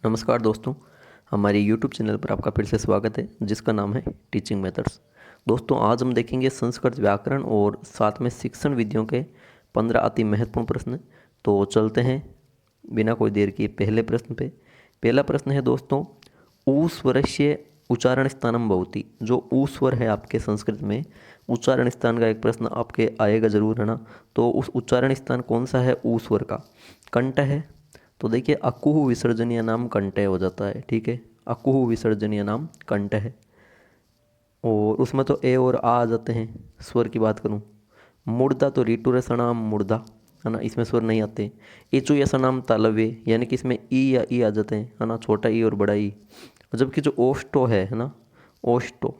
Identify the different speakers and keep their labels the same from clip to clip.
Speaker 1: नमस्कार दोस्तों, हमारे YouTube चैनल पर आपका फिर से स्वागत है जिसका नाम है टीचिंग मेथड्स। दोस्तों, आज हम देखेंगे संस्कृत व्याकरण और साथ में शिक्षण विधियों के 15 अति महत्वपूर्ण प्रश्न। तो चलते हैं बिना कोई देर किए पहले प्रश्न पे। पहला प्रश्न है दोस्तों, ऊ स्वरस्य उच्चारण स्थानम भवति। जो ऊ स्वर है आपके संस्कृत में, उच्चारण स्थान का एक प्रश्न आपके आएगा जरूर, है ना। तो उस उच्चारण स्थान कौन सा है ऊ स्वर का? कंठ है। तो देखिए, अकुह विसर्जनीय नाम कंठ हो जाता है, ठीक है। अकुह विसर्जनीय नाम कंठ है। और उसमें तो ए और आ जाते हैं। स्वर की बात करूं, मुर्दा तो रीटू रसनाम मुर्दा, है ना, इसमें स्वर नहीं आते। इचु यसनाम तालव्य, यानी कि इसमें ई या ई आ जाते हैं, है ना, छोटा ई और बड़ा ई। जबकि जो ओष्टो है ना, ओष्टो,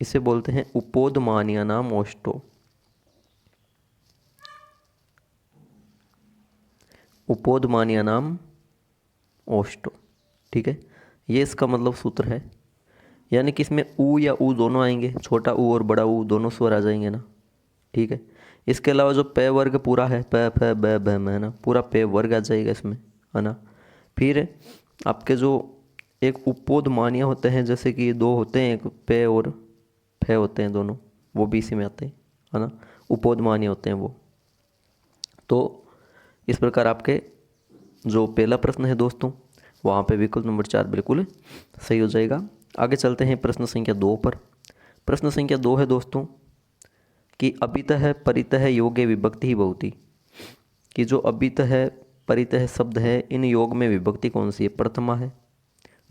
Speaker 1: इसे बोलते हैं उपोदमानिया नाम ओष्टो। उपोदमानिया नाम ओष्टो, ठीक है। ये इसका मतलब सूत्र है। यानी कि इसमें ऊ या ऊ दोनों आएंगे, छोटा ऊ और बड़ा ऊ दोनों स्वर आ जाएंगे ना, ठीक है। इसके अलावा जो पे वर्ग पूरा है, प फ ब भ म, है ना, पूरा पे वर्ग आ जाएगा इसमें, है ना। फिर आपके जो एक उपोद मानिया होते हैं, जैसे कि दो होते हैं, एक पे और फे होते हैं, दोनों वो भी इसी में आते हैं, है ना। उपोद मानिया होते हैं वो। तो इस प्रकार आपके जो पहला प्रश्न है दोस्तों, वहाँ पे विकल्प नंबर 4 बिल्कुल सही हो जाएगा। आगे चलते हैं प्रश्न संख्या 2 पर। प्रश्न संख्या 2 है दोस्तों कि अभितः परितः योगे विभक्ति ही बहुती। कि जो अभितः परितः शब्द है, इन योग में विभक्ति कौन सी है? प्रथमा है,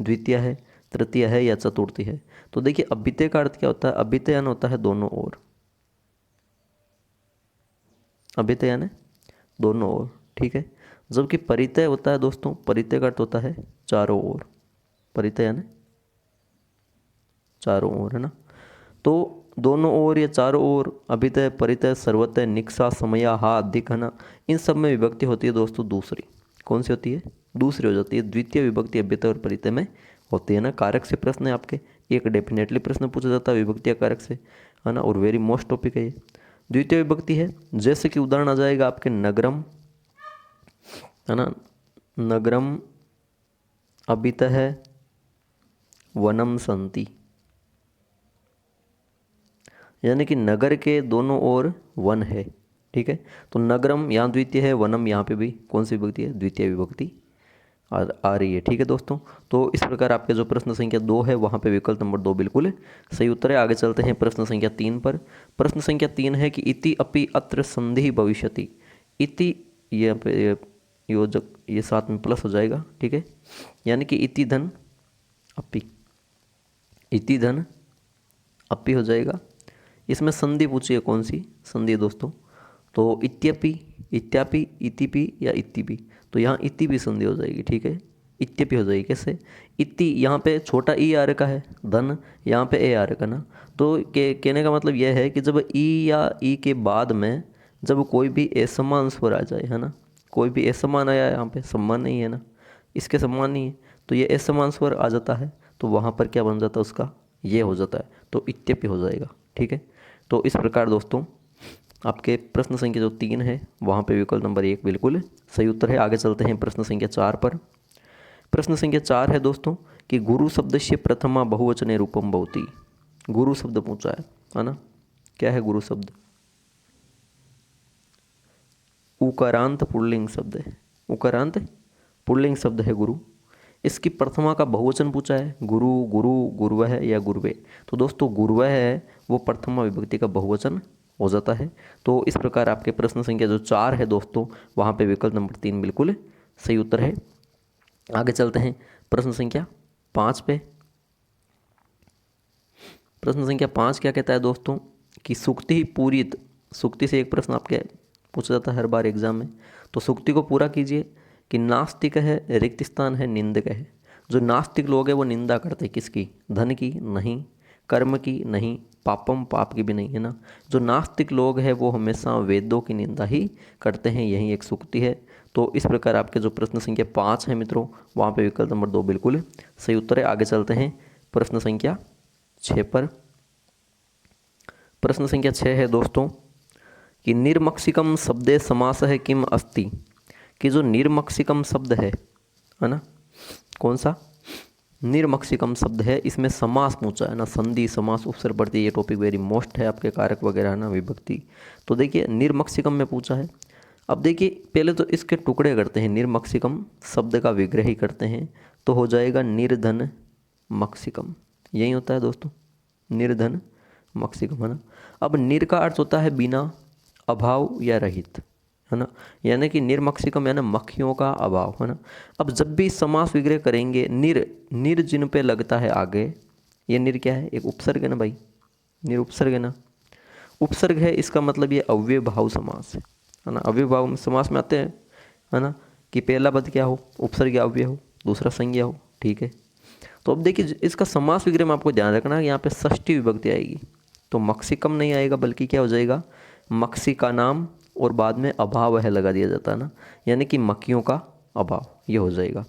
Speaker 1: द्वितीय है, तृतीय है या चतुर्थी है? तो देखिए, अभितय का अर्थ क्या होता है? अभितय यानी होता है दोनों ओर। अभितय यानी दोनों ओर, ठीक है। जबकि परितय होता है दोस्तों, परितय का अर्थ होता है चारों ओर। परितय यानी चारों ओर, है ना। तो दोनों ओर या चारों ओर, अभितय, परितय, सर्वतय, निक्सा, समया, हा, अधिक, है ना, इन सब में विभक्ति होती है दोस्तों दूसरी। कौन सी होती है? दूसरी हो जाती है। द्वितीय विभक्ति अभितय और परितय में होती है ना। कारक से प्रश्न है आपके, एक डेफिनेटली प्रश्न पूछा जाता है विभक्ति या कारक से, है ना, और वेरी मोस्ट टॉपिक है ये। द्वितीय विभक्ति है, जैसे कि उदाहरण आ जाएगा आपके नगरम, है ना, नगरम अभितः वनम संति। यानी कि नगर के दोनों ओर वन है, ठीक है। तो नगरम यहाँ द्वितीय है, वनम यहाँ पे भी कौन सी विभक्ति है? द्वितीय विभक्ति आ रही है, ठीक है दोस्तों। तो इस प्रकार आपके जो प्रश्न संख्या 2 है, वहाँ पे विकल्प नंबर 2 बिल्कुल सही उत्तर है। आगे चलते हैं प्रश्न संख्या 3 पर। प्रश्न संख्या 3 है कि इति अपि अत्र संधि भविष्यति। इति, ये पे योजक, ये साथ में प्लस हो जाएगा, ठीक है। यानी कि इति धन अपि, इति धन अपि हो जाएगा। इसमें संधि पूछी है, कौन सी संधि है दोस्तों? तो इत्यपि, इत्यापि, इतिपि या इतिपि। तो यहाँ इति भी संधि हो जाएगी, ठीक है। इत्यपि हो जाएगी। कैसे? इति यहाँ पे छोटा ई आ रखा है, धन यहाँ पे ए आ रखा ना। तो कहने का मतलब यह है कि जब ई या ई के बाद में जब कोई भी असमान स्वर आ जाए, है ना, कोई भी असमान आया है, यहाँ पे सम्मान नहीं है ना, इसके सम्मान नहीं है, तो ये असमान स्वर आ जाता है, तो वहाँ पर क्या बन जाता है उसका? ये हो जाता है, तो इत्यपि हो जाएगा, ठीक है। तो इस प्रकार दोस्तों आपके प्रश्न संख्या जो 3 है, वहाँ पे विकल्प नंबर 1 बिल्कुल सही उत्तर है। आगे चलते हैं प्रश्न संख्या 4 पर। प्रश्न संख्या 4 है दोस्तों कि गुरु शब्द से प्रथमा बहुवचने रूपम भवति। गुरु शब्द पूछा है ना। क्या है गुरु शब्द? उकारांत पुल्लिंग शब्द है। उकारांत पुल्लिंग शब्द है गुरु। इसकी प्रथमा का बहुवचन पूछा है, गुरु, गुरु, गुरुवह या गुरुवे। तो दोस्तों गुरुवह है वो प्रथमा विभक्ति का बहुवचन हो जाता है। तो इस प्रकार आपके प्रश्न संख्या जो 4 है दोस्तों, वहाँ पे विकल्प नंबर 3 बिल्कुल सही उत्तर है। आगे चलते हैं प्रश्न संख्या 5 पे। प्रश्न संख्या 5 क्या कहता है दोस्तों कि सुक्ति ही पूरित। सुक्ति से एक प्रश्न आपके पूछा जाता है हर बार एग्जाम में। तो सुक्ति को पूरा कीजिए कि नास्तिक है, रिक्त स्थान है, निंदक है। जो नास्तिक लोग हैं वो निंदा करते हैं किसकी? धन की नहीं, कर्म की नहीं, पापम पाप की भी नहीं, है ना। जो नास्तिक लोग हैं वो हमेशा वेदों की निंदा ही करते हैं, यही एक सुक्ति है। तो इस प्रकार आपके जो प्रश्न संख्या 5 है मित्रों, वहाँ पे विकल्प नंबर 2 बिल्कुल सही उत्तर है। आगे चलते हैं प्रश्न संख्या 6 पर। प्रश्न संख्या 6 है दोस्तों कि निर्मक्षिकम शब्दे समास है किम अस्ति। कि जो निर्मक्षिकम शब्द है ना, कौन सा? निर्मक्षिकम शब्द है, इसमें समास पूछा है ना, संधि समास उपसर्ग प्रत्यय, ये टॉपिक वेरी मोस्ट है आपके, कारक वगैरह है ना, विभक्ति। तो देखिए निर्मक्षिकम में पूछा है। अब देखिए पहले तो इसके टुकड़े करते हैं, निर्मक्षिकम शब्द का विग्रह ही करते हैं, तो हो जाएगा निर्धन मक्षिकम, यही होता है दोस्तों, निर्धन मक्षिकम, है ना। अब निर का अर्थ होता है बिना, अभाव या रहित, है ना, यानी कि निर्मक्षिकम यानी मक्खियों का अभाव, है ना। अब जब भी समास विग्रह करेंगे, निर जिन पे लगता है आगे, ये निर क्या है? एक उपसर्ग है ना भाई, निर उपसर्ग है ना, उपसर्ग है, इसका मतलब ये अव्ययभाव समास है ना। अव्ययभाव समास में आते हैं, है ना, कि पहला पद क्या हो? उपसर्ग या अव्यय हो, दूसरा संज्ञा हो, ठीक है। तो अब देखिए इसका समास विग्रह में आपको ध्यान रखना है, यहाँ पे षष्ठी विभक्ति आएगी, तो मक्षिकम नहीं आएगा, बल्कि क्या हो जाएगा? मक्षी का नाम और बाद में अभाव है लगा दिया जाता है ना, यानी कि मक्खियों का अभाव, ये हो जाएगा।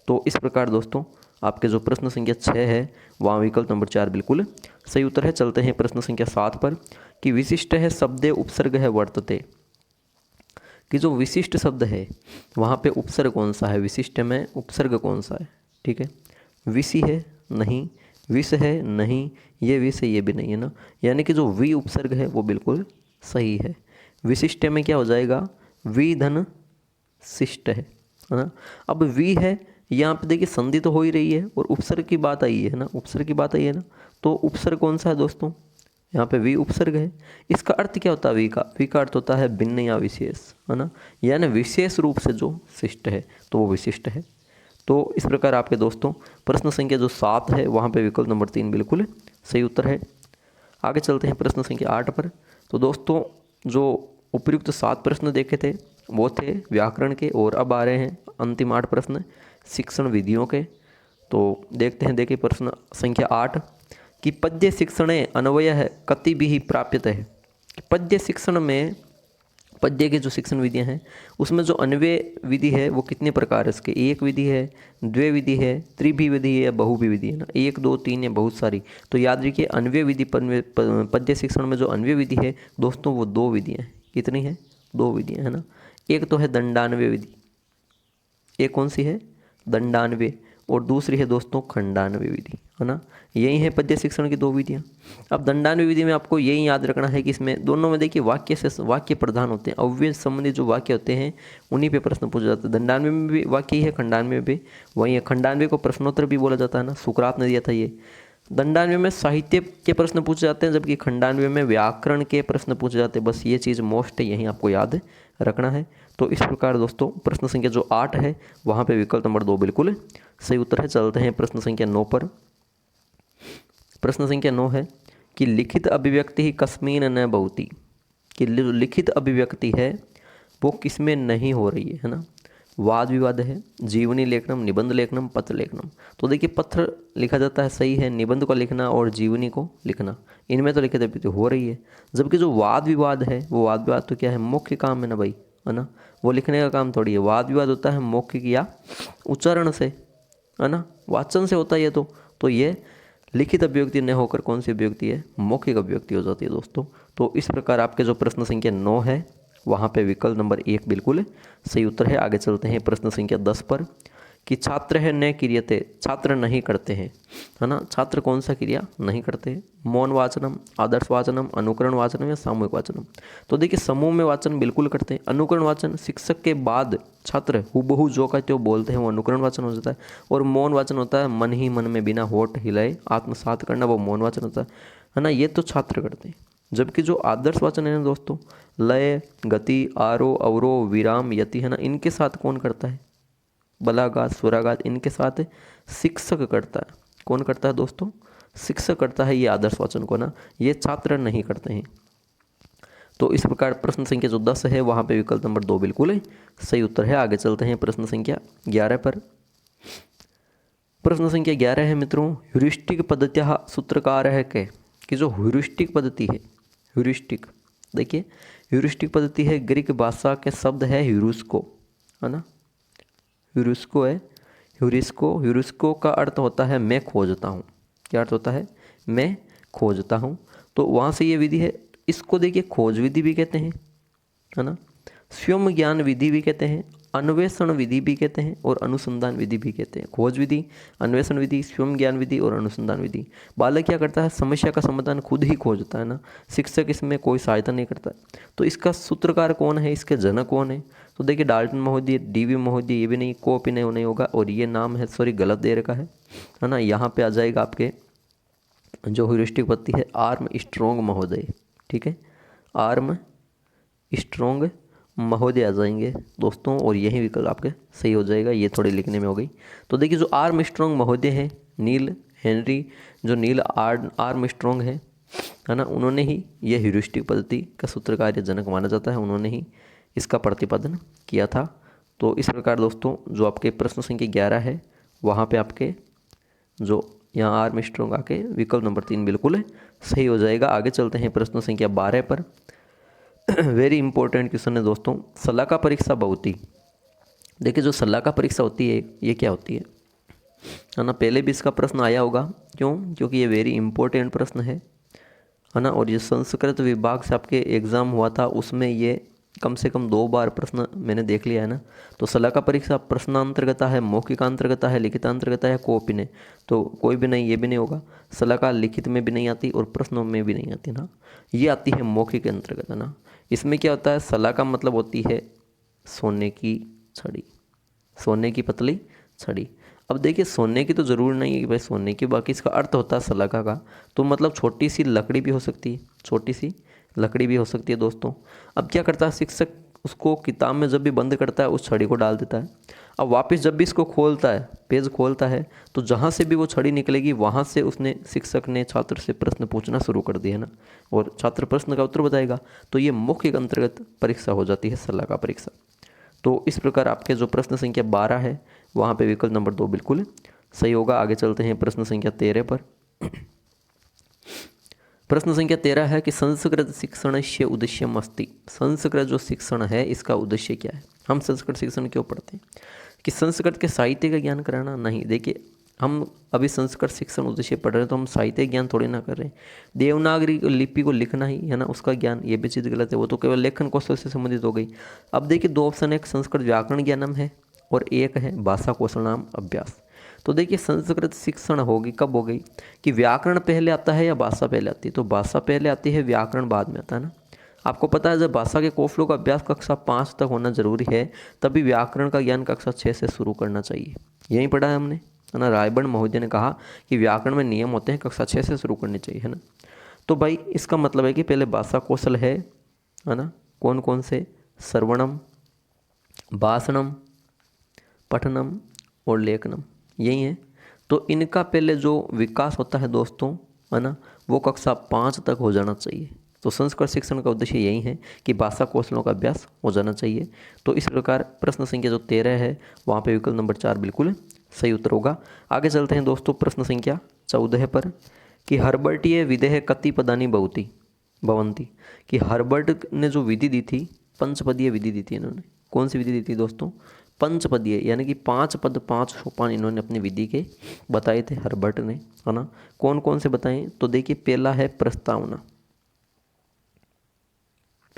Speaker 1: तो इस प्रकार दोस्तों आपके जो प्रश्न संख्या 6 है वहाँ विकल्प नंबर 4 बिल्कुल सही उत्तर है। चलते हैं प्रश्न संख्या 7 पर, कि विशिष्ट है शब्दे उपसर्ग है वर्तते, कि जो विशिष्ट शब्द है वहाँ पे उपसर्ग कौन सा है? विशिष्ट में उपसर्ग कौन सा है? ठीक है, विषि है नहीं, विष है नहीं, ये विष है ये भी नहीं, है ना, यानी कि जो वि उपसर्ग है वो बिल्कुल सही है। विशिष्ट में क्या हो जाएगा? वि धन शिष्ट है ना। अब वि है, यहाँ पे देखिए संधि तो हो ही रही है और उपसर्ग की बात आई है ना, उपसर्ग की बात आई है ना, तो उपसर्ग कौन सा है दोस्तों? यहाँ पे वि उपसर्ग है। इसका अर्थ क्या होता है वी का? वी का अर्थ होता है भिन्न या विशेष, है ना, यानी विशेष रूप से जो शिष्ट है तो वो विशिष्ट है। तो इस प्रकार आपके दोस्तों प्रश्न संख्या जो 7 है वहाँ पे विकल्प नंबर 3 बिल्कुल सही उत्तर है। आगे चलते हैं प्रश्न संख्या 8 पर। तो दोस्तों जो उपयुक्त 7 प्रश्न देखे थे वो थे व्याकरण के, और अब आ रहे हैं अंतिम 8 प्रश्न शिक्षण विधियों के। तो देखते हैं, देखिए प्रश्न संख्या 8, कि पद्य शिक्षणे अन्वय कति भी प्राप्यत है। पद्य शिक्षण में, पद्य की जो शिक्षण विधियां हैं उसमें जो अन्वय विधि है वो कितने प्रकार है इसके? एक विधि है, द्वे विधि है, त्रिभी विधि है, बहुभी विधि है ना, 1 2 3 या बहुत सारी। तो याद रखिए अन्वय विधि पद्य शिक्षण में जो अन्वय विधि है दोस्तों वो 2 विधियाँ हैं। कितनी है? 2 विधियाँ, है ना। एक तो है दंडान्वय विधि, एक कौन सी है? दंडान्वय, और दूसरी है दोस्तों खंडान्वय विधि, है ना। यही है पद्य शिक्षण की 2 विधियाँ। अब दंडान्वय विधि में आपको यही याद रखना है कि इसमें दोनों में देखिए वाक्य प्रधान होते हैं, अव्यय संबंधी जो वाक्य होते हैं उन्हीं पे प्रश्न पूछा जाता है। दंडान्वय में भी वाक्य ही है, खंडान्वय में भी वही है। खंडान्वय को प्रश्नोत्तर भी बोला जाता है ना, सुकरात ने दिया था ये। दंडान्वय में साहित्य के प्रश्न पूछे जाते हैं, जबकि खंडान्वय में व्याकरण के प्रश्न पूछे जाते हैं। बस ये चीज़ मोस्ट है, यही आपको याद रखना है। तो इस प्रकार दोस्तों प्रश्न संख्या जो 8 है वहाँ पे विकल्प नंबर 2 बिल्कुल सही उत्तर है। चलते हैं प्रश्न संख्या 9 पर। प्रश्न संख्या 9 है कि लिखित अभिव्यक्ति ही कस्मीन न बहुती, कि लिखित अभिव्यक्ति है वो किसमें नहीं हो रही है ना। वाद विवाद है, जीवनी लेखनम, निबंध लेखनम, पत्र लेखनम। तो देखिए पत्र लिखा जाता है सही है, निबंध को लिखना और जीवनी को लिखना, इनमें तो लिखित अभिव्यक्ति हो रही है। जबकि जो वाद विवाद है वो वाद विवाद तो क्या है? मुख्य काम है ना भाई, है ना, वो लिखने का काम थोड़ी है। वाद विवाद होता है मौखिक या उच्चारण से, है ना, वाचन से होता है ये तो ये लिखित अभिव्यक्ति न होकर कौन सी अभिव्यक्ति है? मौखिक अभिव्यक्ति हो जाती है दोस्तों। तो इस प्रकार आपके जो प्रश्न संख्या 9 है वहाँ पे विकल्प नंबर 1 बिल्कुल सही उत्तर है। आगे चलते हैं प्रश्न संख्या 10 पर, कि छात्र है न क्रियते, छात्र नहीं करते हैं, है ना। छात्र कौन सा क्रिया नहीं करते हैं? मौन वाचनम, आदर्श वाचनम, अनुकरण वाचनम या सामूहिक वाचनम। तो देखिए समूह में वाचन बिल्कुल करते हैं। अनुकरण वाचन शिक्षक के बाद छात्र हुबहू जो कहते हो बोलते हैं वो अनुकरण वाचन हो जाता है। और मौन वाचन होता है मन ही मन में बिना होठ हिलाए आत्मसात करना, वो मौन वाचन होता है ना, ये तो छात्र करते हैं। जबकि जो आदर्श वाचन है ना दोस्तों, लय, गति, आरोह, अवरोह, विराम, यति, है ना, इनके साथ कौन करता है? बलाघात, स्वराघात, इनके साथ शिक्षक करता है। कौन करता है दोस्तों? शिक्षक करता है ये आदर्श वाचन को ना, ये छात्र नहीं करते हैं। तो इस प्रकार प्रश्न संख्या जो 10 है वहाँ पे विकल्प नंबर 2 बिल्कुल सही उत्तर है। आगे चलते हैं प्रश्न संख्या 11 पर। प्रश्न संख्या 11 है मित्रों, ह्यूरिस्टिक पद्धतियाः सूत्रकार है के, कि जो ह्यूरिस्टिक पद्धति है, ह्यूरिस्टिक, देखिए ह्यूरिस्टिक पद्धति है ग्रीक भाषा के शब्द है ह्यूरिस्को, है ना, ह्यूरिस्को है। ह्यूरिस्को का अर्थ होता है मैं खोजता हूँ। क्या अर्थ होता है? मैं खोजता हूँ। तो वहाँ से ये विधि है, इसको देखिए खोज विधि भी कहते हैं, है ना, स्वयं ज्ञान विधि भी कहते हैं, अन्वेषण विधि भी कहते हैं और अनुसंधान विधि भी कहते हैं। खोज विधि, अन्वेषण विधि, स्वयं ज्ञान विधि और अनुसंधान विधि। बालक क्या करता है, समस्या का समाधान खुद ही खोजता है ना, शिक्षक इसमें कोई सहायता नहीं करता। तो इसका सूत्रकार कौन है, इसके जनक कौन है? तो देखिए डाल्टन महोदय, डीवी महोदय, ये भी नहीं, कॉपी नहीं होगा, और ये नाम है, सॉरी गलत दे रखा है ना। यहाँ पे आ जाएगा आपके जो ह्यूरिस्टिक पद्धति है, आर्म स्ट्रॉन्ग महोदय, ठीक है, आर्म स्ट्रॉन्ग महोदय आ जाएंगे दोस्तों, और यही विकल्प आपके सही हो जाएगा। ये थोड़ी लिखने में हो गई। तो देखिए जो आर्म स्ट्रॉन्ग महोदय हैं, नील हेनरी, जो नील आर्म स्ट्रॉन्ग है ना, उन्होंने ही ये ह्यूरिस्टिक पद्धति का सूत्रकार या जनक माना जाता है, उन्होंने ही इसका प्रतिपादन किया था। तो इस प्रकार दोस्तों जो आपके प्रश्न संख्या 11 है, वहाँ पे आपके जो यहाँ आर्म स्ट्रॉन्ग आके विकल्प नंबर 3 बिल्कुल सही हो जाएगा। आगे चलते हैं प्रश्न संख्या 12 पर। वेरी इंपॉर्टेंट क्वेश्चन है दोस्तों, सलाका परीक्षा बहुती। देखिए जो सलाका परीक्षा होती है, ये क्या होती है ना, पहले भी इसका प्रश्न आया होगा। क्यों? क्योंकि ये वेरी इंपॉर्टेंट प्रश्न है ना। और ये संस्कृत विभाग से आपके एग्ज़ाम हुआ था, उसमें ये कम से कम 2 बार प्रश्न मैंने देख लिया है ना। तो सलाका परीक्षा प्रश्नांतर्गत है, मौखिकांतर्गत है, लिखितांतर्गत है, कॉपी ने, तो कोई भी नहीं, ये भी नहीं होगा। सलाका लिखित में भी नहीं आती और प्रश्नों में भी नहीं आती ना, ये आती है मौखिक के अंतर्गत, है ना। इसमें क्या होता है, सलाका मतलब होती है सोने की छड़ी, सोने की पतली छड़ी। अब देखिए सोने की तो ज़रूर नहीं है कि भाई सोने की, बाकी इसका अर्थ होता है सलाका का, तो मतलब छोटी सी लकड़ी भी हो सकती है, छोटी सी लकड़ी भी हो सकती है दोस्तों। अब क्या करता है शिक्षक, उसको किताब में जब भी बंद करता है उस छड़ी को डाल देता है। अब वापस जब भी इसको खोलता है, पेज खोलता है, तो जहाँ से भी वो छड़ी निकलेगी वहाँ से उसने, शिक्षक ने छात्र से प्रश्न पूछना शुरू कर दिया है ना, और छात्र प्रश्न का उत्तर बताएगा। तो ये मौखिक अंतर्गत परीक्षा हो जाती है सलाका परीक्षा। तो इस प्रकार आपके जो प्रश्न संख्या 12 है, वहाँ पे विकल्प नंबर 2 बिल्कुल सही होगा। आगे चलते हैं प्रश्न संख्या 13 पर। प्रश्न संख्या 13 है कि संस्कृत शिक्षणस्य उद्देश्यम अस्ति। संस्कृत जो शिक्षण है इसका उद्देश्य क्या है? हम संस्कृत शिक्षण क्यों पढ़ते हैं? कि संस्कृत के साहित्य का ज्ञान कराना? नहीं, देखिए हम अभी संस्कृत शिक्षण उद्देश्य पढ़ रहे हैं, तो हम साहित्य ज्ञान थोड़ी ना कर रहे हैं। देवनागरी लिपि को लिखना ही है ना, उसका ज्ञान, ये भी चीज़ गलत है, वो तो केवल लेखन कौशल से संबंधित हो गई। अब देखिए 2 ऑप्शन है, एक संस्कृत व्याकरण ज्ञानम है और एक है भाषा कौशल नाम अभ्यास। तो देखिए संस्कृत शिक्षण होगी कब हो गई, कि व्याकरण पहले आता है या भाषा पहले आती है? तो भाषा पहले आती है, व्याकरण बाद में आता है ना। आपको पता है जब भाषा के कौशलों का अभ्यास कक्षा 5 तक होना जरूरी है, तभी व्याकरण का ज्ञान कक्षा 6 से शुरू करना चाहिए। यही पढ़ा है हमने, है ना। रायबन महोदय ने कहा कि व्याकरण में नियम होते हैं, कक्षा 6 से शुरू करनी चाहिए, है ना। तो भाई इसका मतलब है कि पहले भाषा कौशल है ना। कौन कौन से? श्रवणम, भाषणम, पठनम और लेखनम, यही है। तो इनका पहले जो विकास होता है दोस्तों, है ना, वो कक्षा 5 तक हो जाना चाहिए। तो संस्कृत शिक्षण का उद्देश्य यही है कि भाषा कौशलों का अभ्यास हो जाना चाहिए। तो इस प्रकार प्रश्न संख्या जो 13 है, वहाँ पे विकल्प नंबर 4 बिल्कुल सही उत्तर होगा। आगे चलते हैं दोस्तों प्रश्न संख्या 14 पर, कि हर्बर्टीय विधेय कति पदानी बहुती भवंती। कि हर्बर्ट ने जो विधि दी थी, पंचपदीय विधि दी थी इन्होंने। कौन सी विधि दी थी दोस्तों? पंचपदीय, यानी कि 5 पद 5 सोपान इन्होंने अपनी विधि के बताए थे हर्बर्ट ने, है ना। कौन कौन से बताएं? तो देखिए पहला है प्रस्तावना,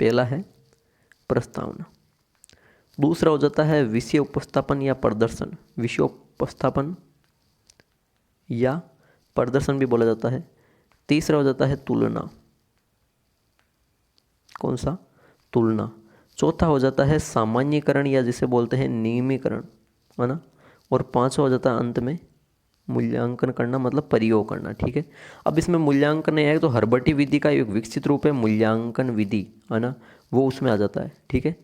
Speaker 1: पहला है प्रस्तावना। दूसरा हो जाता है विषय उपस्थापन या प्रदर्शन, विषय उपस्थापन या प्रदर्शन भी बोला जाता है। तीसरा हो जाता है तुलना, कौन सा? तुलना। चौथा हो जाता है सामान्यीकरण या जिसे बोलते हैं नियमीकरण, है ना। और पांचवा हो जाता है अंत में मूल्यांकन करना, मतलब प्रयोग करना, ठीक है। अब इसमें मूल्यांकन है तो हर्बर्टी विधि का एक विकसित रूप है मूल्यांकन विधि, है ना, वो उसमें आ जाता है, ठीक है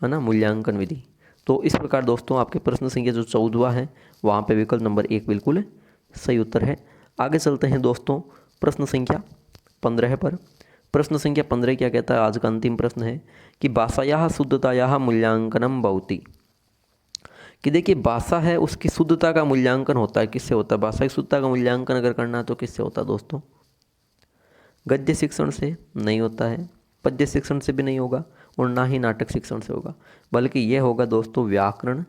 Speaker 1: ना, मूल्यांकन विधि। तो इस प्रकार दोस्तों आपके प्रश्न संख्या जो 14 है, वहाँ पे विकल्प नंबर 1 बिल्कुल सही उत्तर है। आगे चलते हैं दोस्तों प्रश्न संख्या 15 पर। प्रश्न संख्या 15 क्या कहता है? आज का अंतिम प्रश्न है कि भाषायाः शुद्धतायाः मूल्यांकनम भवति। कि देखिए भाषा है उसकी शुद्धता का मूल्यांकन होता है, किससे होता है? भाषा की शुद्धता का मूल्यांकन अगर करना है तो किससे होता है दोस्तों? गद्य शिक्षण से नहीं होता है, पद्य शिक्षण से भी नहीं होगा, और ना ही नाटक शिक्षण से होगा, बल्कि यह होगा दोस्तों व्याकरण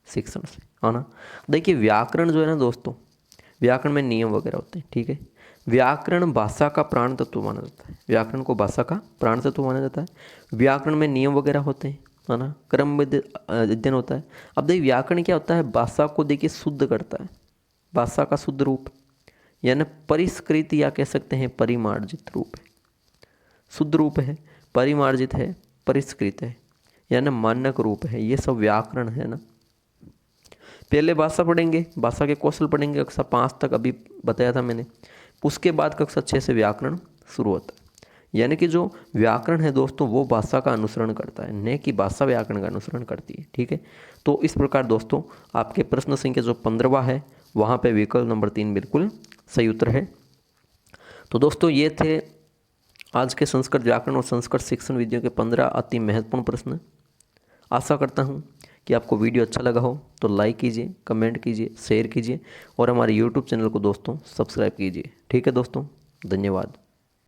Speaker 1: शिक्षण से, है ना। देखिए व्याकरण जो है ना दोस्तों, व्याकरण में नियम वगैरह होते हैं, ठीक है। व्याकरण भाषा का प्राण तत्व माना जाता है, व्याकरण को भाषा का प्राण तत्व माना जाता है। व्याकरण में नियम वगैरह होते हैं, है ना, क्रमबद्ध अध्ययन होता है। अब देखिए व्याकरण क्या होता है, भाषा को देखिए शुद्ध करता है, भाषा का शुद्ध रूप, यानी परिष्कृत या कह सकते हैं परिमार्जित रूप है, शुद्ध रूप है, परिमार्जित है, परिष्कृत है, यानी मानक रूप है, ये सब व्याकरण है ना। पहले भाषा पढ़ेंगे, भाषा के कौशल पढ़ेंगे कक्षा 5 तक, अभी बताया था मैंने। उसके बाद कक्षा 6 से व्याकरण शुरू होता है। यानी कि जो व्याकरण है दोस्तों वो भाषा का अनुसरण करता है, न कि भाषा व्याकरण का अनुसरण करती है। ठीक है, तो इस प्रकार दोस्तों आपके प्रश्न संख्या जो 15वां है वहाँ पे विकल्प नंबर 3 बिल्कुल सही उत्तर है। तो दोस्तों ये थे आज के संस्कृत व्याकरण और संस्कृत शिक्षण वीडियो के 15 अति महत्वपूर्ण प्रश्न। आशा करता हूँ कि आपको वीडियो अच्छा लगा हो तो लाइक कीजिए, कमेंट कीजिए, शेयर कीजिए और हमारे यूट्यूब चैनल को दोस्तों सब्सक्राइब कीजिए। ठीक है दोस्तों, धन्यवाद।